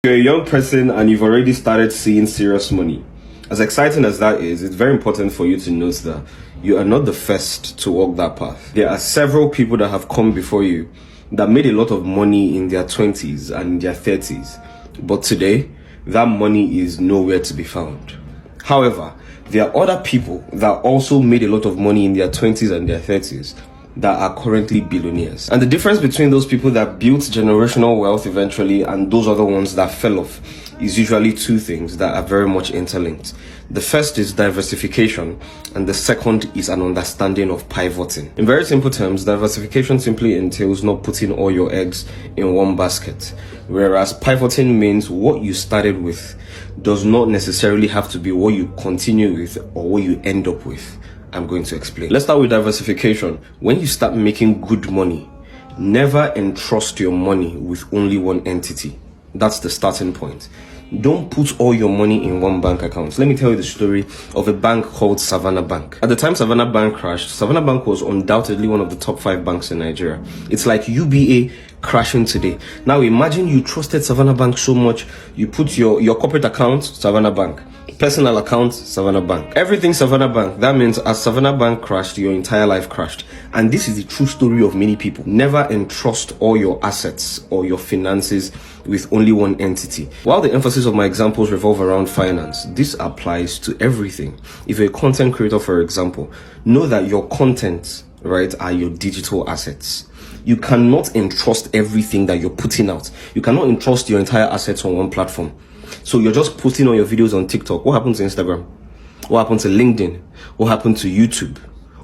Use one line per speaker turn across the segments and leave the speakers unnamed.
You're a young person and you've already started seeing serious money. As exciting as that is, it's very important for you to note that you are not the first to walk that path. There are several people that have come before you that made a lot of money in their 20s and in their 30s. But today, that money is nowhere to be found. However, there are other people that also made a lot of money in their 20s and their 30s that are currently billionaires. And the difference between those people that built generational wealth eventually and those other ones that fell off is usually two things that are very much interlinked. The first is diversification, and the second is an understanding of pivoting. In very simple terms, diversification simply entails not putting all your eggs in one basket, whereas pivoting means what you started with does not necessarily have to be what you continue with or what you end up with. I'm going to explain. Let's start with diversification. When you start making good money, never entrust your money with only one entity. That's the starting point. Don't put all your money in one bank account. Let me tell you the story of a bank called Savannah Bank. At the time Savannah Bank crashed, Savannah Bank was undoubtedly one of the top 5 banks in Nigeria. It's like UBA crashing today. Now imagine you trusted Savannah Bank so much, you put your corporate account, Savannah Bank. Personal account, Savannah Bank. Everything Savannah Bank. That means as Savannah Bank crashed, your entire life crashed. And this is the true story of many people. Never entrust all your assets or your finances with only one entity. While the emphasis of my examples revolve around finance, this applies to everything. If you're a content creator, for example, know that your content, right, are your digital assets. You cannot entrust everything that you're putting out. You cannot entrust your entire assets on one platform. So you're just putting on your videos on TikTok. What happened to Instagram? What happened to LinkedIn? What happened to YouTube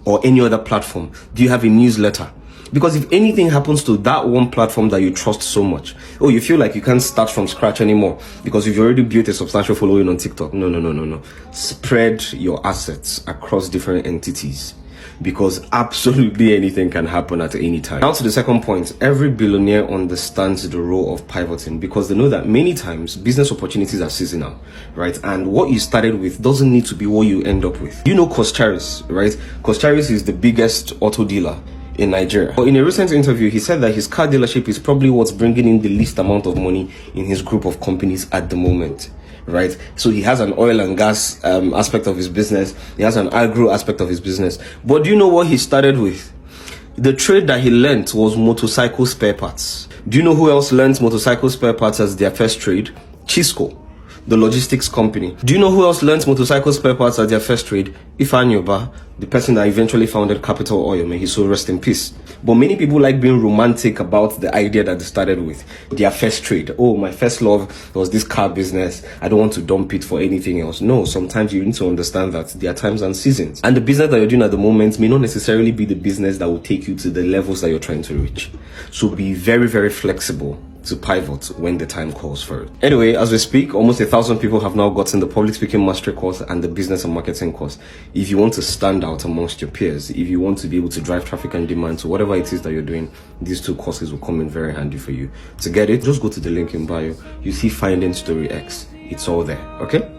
or any other platform? Do you have a newsletter? Because if anything happens to that one platform that you trust so much, you feel like you can't start from scratch anymore because you've already built a substantial following on TikTok. No. Spread your assets across different entities, because absolutely anything can happen at any time. Now to the second point, every billionaire understands the role of pivoting because they know that many times business opportunities are seasonal, right? And what you started with doesn't need to be what you end up with. You know Coscharis, right? Coscharis is the biggest auto dealer in Nigeria. But in a recent interview, he said that his car dealership is probably what's bringing in the least amount of money in his group of companies at the moment. Right, so he has an oil and gas aspect of his business. He has an agro aspect of his business. But do you know what he started with? The trade that he learned was motorcycle spare parts. Do you know who else learned motorcycle spare parts as their first trade? Chisco, the logistics company. Do you know who else learned motorcycle spare parts as their first trade? Ifeanyi Ubah, the person that eventually founded Capital Oil. May his soul rest in peace. But many people like being romantic about the idea that they started with, their first trade. Oh, my first love was this car business. I don't want to dump it for anything else. No, sometimes you need to understand that there are times and seasons. And the business that you're doing at the moment may not necessarily be the business that will take you to the levels that you're trying to reach. So be very, very flexible to pivot when the time calls for it. Anyway, as we speak, almost 1,000 people have now gotten the public speaking mastery course and the business and marketing course. If you want to stand out amongst your peers, if you want to be able to drive traffic and demand to whatever it is that you're doing, these 2 courses will come in very handy for you. To get it, just go to the link in bio. You see Finding Story X. It's all there, okay?